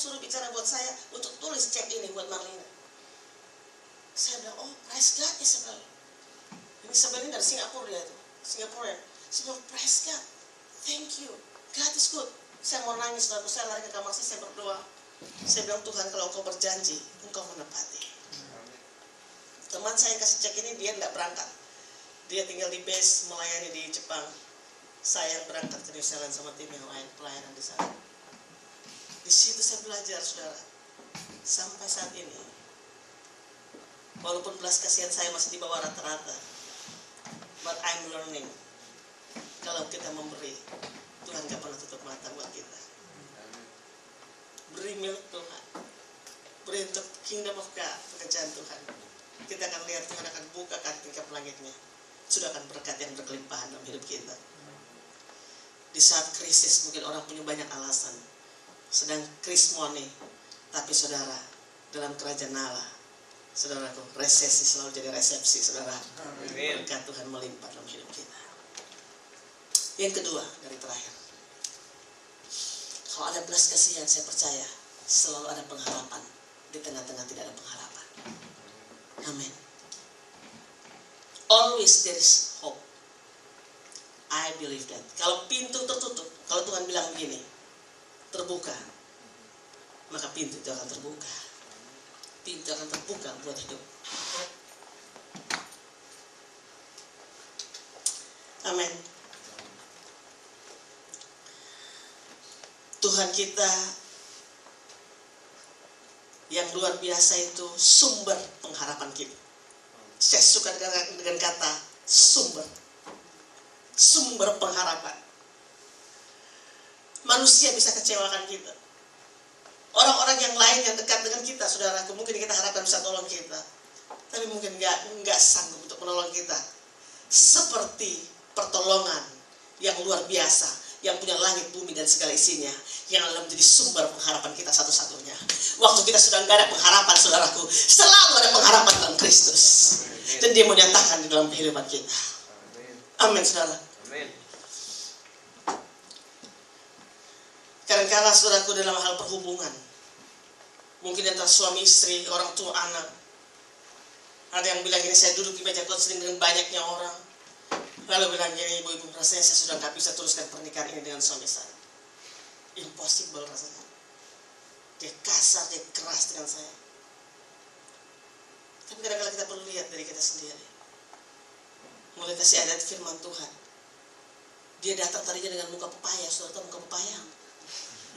suruh bicara buat saya untuk tulis cek ini buat Marlina. Saya bilang, oh praise God Isabel. Ini Isabel ini dari Singapura dia itu, Singaporean. Saya bilang, praise God, thank you, God is good. Saya mau nangis, lalu saya lari ke kamar saya berdoa. Saya bilang, Tuhan kalau Engkau berjanji, Engkau menepati. Teman saya yang kasih cek ini dia tidak berangkat. Dia tinggal di base melayani di Jepang. Saya yang berangkat ke New Zealand sama tim yang lain pelayanan di sana. Di situ saya belajar, saudara, sampai saat ini. Walaupun belas kasihan saya masih di bawah rata-rata, but I'm learning. Kalau kita memberi, Tuhan gak pernah tutup mata buat kita. Beri milik Tuhan, beri untuk kingdom of God, pekerjaan Tuhan. Kita akan lihat Tuhan akan bukakan tingkap langitnya. Sudah akan berkat yang berkelimpahan dalam hidup kita. Di saat krisis mungkin orang punya banyak alasan, sedang krismoni, tapi saudara, dalam kerajaan Allah, saudaraku, resesi selalu jadi resepsi, saudara. Berkat Tuhan melimpah dalam hidup kita. Yang kedua dari terakhir, kalau ada belas kasihan, saya percaya selalu ada pengharapan di tengah-tengah tidak ada pengharapan. Amin. Always there is hope. I believe that. Kalau pintu tertutup, kalau Tuhan bilang begini, terbuka, maka pintu itu akan terbuka. Pintu akan terbuka buat hidup. Amin. Tuhan kita yang luar biasa itu sumber pengharapan kita. Saya suka dengan kata sumber. Sumber pengharapan. Manusia bisa kecewakan kita. Orang-orang yang lain yang dekat dengan kita, saudaraku, mungkin kita harapkan bisa tolong kita, tapi mungkin nggak sanggup untuk menolong kita. Seperti pertolongan yang luar biasa, yang punya langit, bumi, dan segala isinya, yang adalah menjadi sumber pengharapan kita satu-satunya. Waktu kita sudah nggak ada pengharapan, saudaraku, selalu ada pengharapan dalam Kristus. Dan Dia menyatakan di dalam kehidupan kita. Amin, saudara. Amin. Kadang-kadang saudaraku dalam hal perhubungan, mungkin antara suami istri, orang tua anak, ada yang bilang gini, saya duduk di meja counseling dengan banyaknya orang, lalu bilang gini, ibu-ibu, rasanya saya sudah gak bisa teruskan pernikahan ini dengan suami saya. Impossible rasanya. Dia kasar, dia keras dengan saya. Tapi kadang-kadang kita perlu lihat dari kita sendiri. Mulai kasih ayat firman Tuhan. Dia datang tadinya dengan muka pepaya, saudara tahu muka pepaya?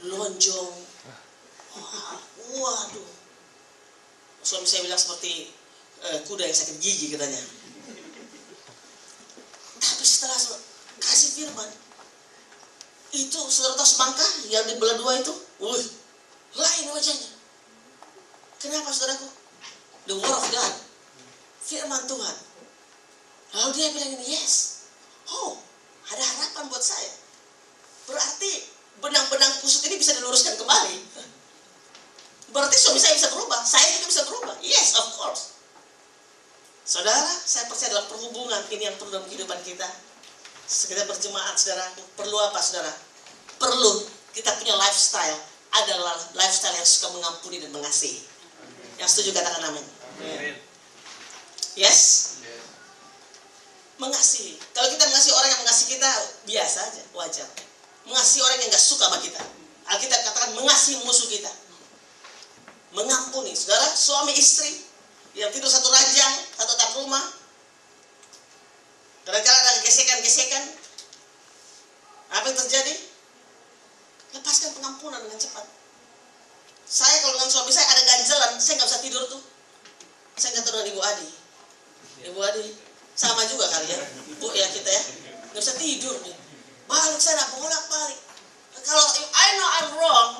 Lonjong. Waduh. Suami saya bilang seperti kuda yang sakit gigi katanya. Tapi setelah kasih firman, itu saudara tahu semangka yang dibelah dua itu, lain wajahnya. Kenapa saudaraku? The word of God, firman Tuhan. Lalu dia bilang ini, yes, ada harapan buat saya. Berarti benang-benang kusut ini bisa diluruskan kembali. Berarti suami saya bisa berubah, saya juga bisa berubah. Yes, of course. Saudara, saya percaya dalam perhubungan ini yang perlu dalam kehidupan kita. Kita berjemaat, saudara, perlu apa, saudara? Perlu kita punya lifestyle, adalah lifestyle yang suka mengampuni dan mengasihi. Yang setuju katakan amin. Amin. Yes? Mengasihi. Kalau kita mengasihi orang yang mengasihi kita, biasa aja, wajar. Mengasihi orang yang gak suka sama kita, Alkitab katakan mengasihi musuh kita. Mengampuni. Saudara, suami istri yang tidur satu ranjang, satu atap rumah, kadang-kadang ada gesekan-gesekan, apa yang terjadi? Lepaskan pengampunan dengan cepat. Saya kalau dengan suami saya ada ganjelan, saya gak bisa tidur tuh. Saya gak tidur dengan Ibu Adi. Ibu Adi sama juga kali ya, Bu ya kita ya, nggak bisa tidur nih, balik sana bolak-balik. Kalau I know I'm wrong,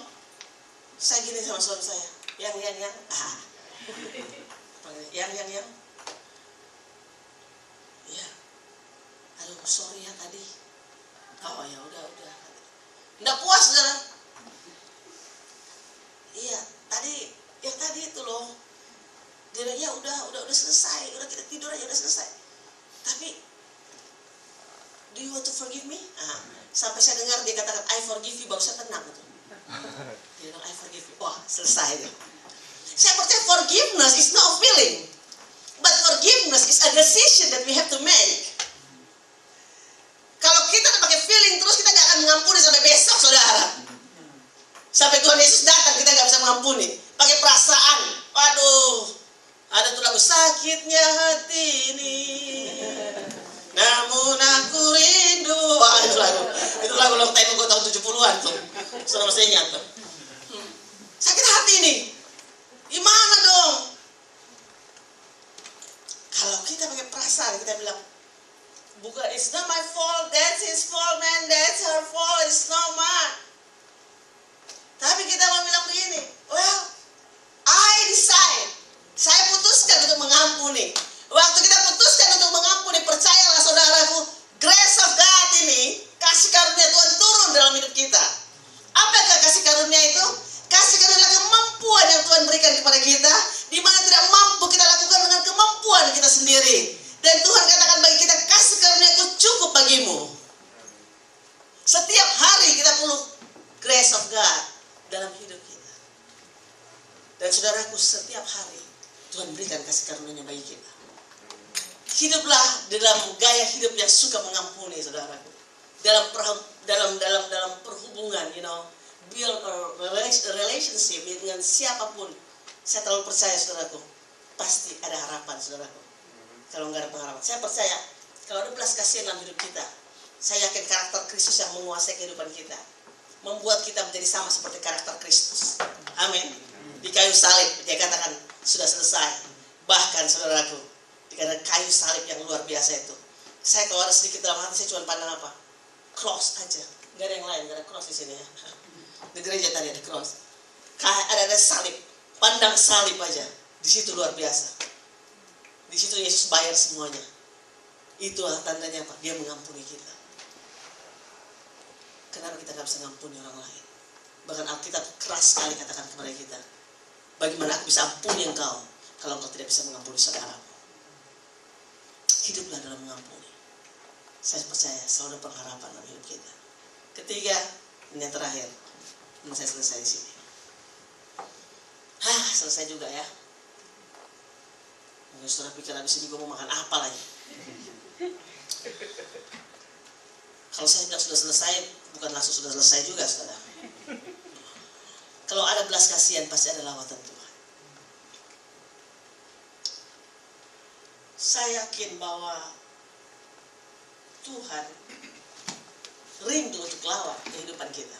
saya gini sama suami saya, yang, ya, aduh sorry ya tadi, ya udah, nggak puas saudara, iya yang tadi itu loh, dia bilang ya udah selesai, udah kita tidur aja udah selesai. Tapi, do you want to forgive me? Sampai saya dengar dia katakan, I forgive you, baru saya tenang. Gitu. Dia bilang, I forgive you. Wah, selesai. Saya percaya forgiveness is not a feeling, but forgiveness is a decision that we have to make. Kalau kita pakai feeling terus, kita gak akan mengampuni sampai besok, saudara. Sampai Tuhan Yesus datang, kita gak bisa mengampuni. Pakai perasaan. Waduh, ada tuh lagu, sakitnya hati ini, namun aku rindu. Wah, itu lagu long time ago, tahun 70-an tuh. Saudara masih ingat tuh. Sakit hati ini, gimana dong? Kalau kita pakai perasaan, kita bilang, bukan, it's not my fault, that's his fault, man, that's her fault, it's not mine. Tapi kita mau bilang begini, well, I decide, saya putuskan untuk mengampuni. Waktu kita putuskan untuk mengampuni, percayalah saudaraku, grace of God ini, kasih karunia Tuhan turun dalam hidup kita. Apakah kasih karunia itu? Kasih karunia adalah kemampuan yang Tuhan berikan kepada kita, di mana tidak mampu kita lakukan dengan kemampuan kita sendiri. Dan Tuhan katakan bagi kita, kasih karunia-Ku cukup bagimu. Setiap hari kita perlu grace of God dalam hidup kita. Dan saudaraku, setiap hari Tuhan berikan kasih karunia-Nya bagi kita. Hiduplah dalam gaya hidup yang suka mengampuni, saudaraku. Dalam perhubungan, build a relationship dengan siapapun. Saya terlalu percaya, saudaraku, pasti ada harapan, saudaraku. Kalau nggak ada pengharapan, saya percaya kalau ada belas kasihan dalam hidup kita, saya yakin karakter Kristus yang menguasai kehidupan kita, membuat kita menjadi sama seperti karakter Kristus. Amin. Di kayu salib dia katakan sudah selesai. Bahkan saudaraku, di kayu salib yang luar biasa itu, saya kalau ada sedikit dalam hati, saya cuma pandang apa? Cross aja. Nggak ada yang lain, nggak ada cross di sini ya. Di gereja tadi ada cross. Ada salib, pandang salib aja. Di situ luar biasa. Di situ Yesus bayar semuanya. Itulah tandanya apa? Dia mengampuni kita. Kenapa kita nggak bisa mengampuni orang lain? Bahkan Alkitab keras sekali katakan kepada kita, bagaimana aku bisa ampuni engkau kalau engkau tidak bisa mengampuni saudaramu? Hiduplah dalam mengampuni. Saya percaya selalu ada pengharapan dalam hidup kita. Ketiga, ini yang terakhir. Ini saya selesai di sini. Selesai juga ya. Mungkin saudara pikir habis ini gue mau makan apa lagi. Kalau saya bilang sudah selesai, bukan langsung sudah selesai juga, saudara. Kalau ada belas kasihan, pasti ada lawatan Tuhan. Saya yakin bahwa Tuhan rindu untuk lawat kehidupan kita.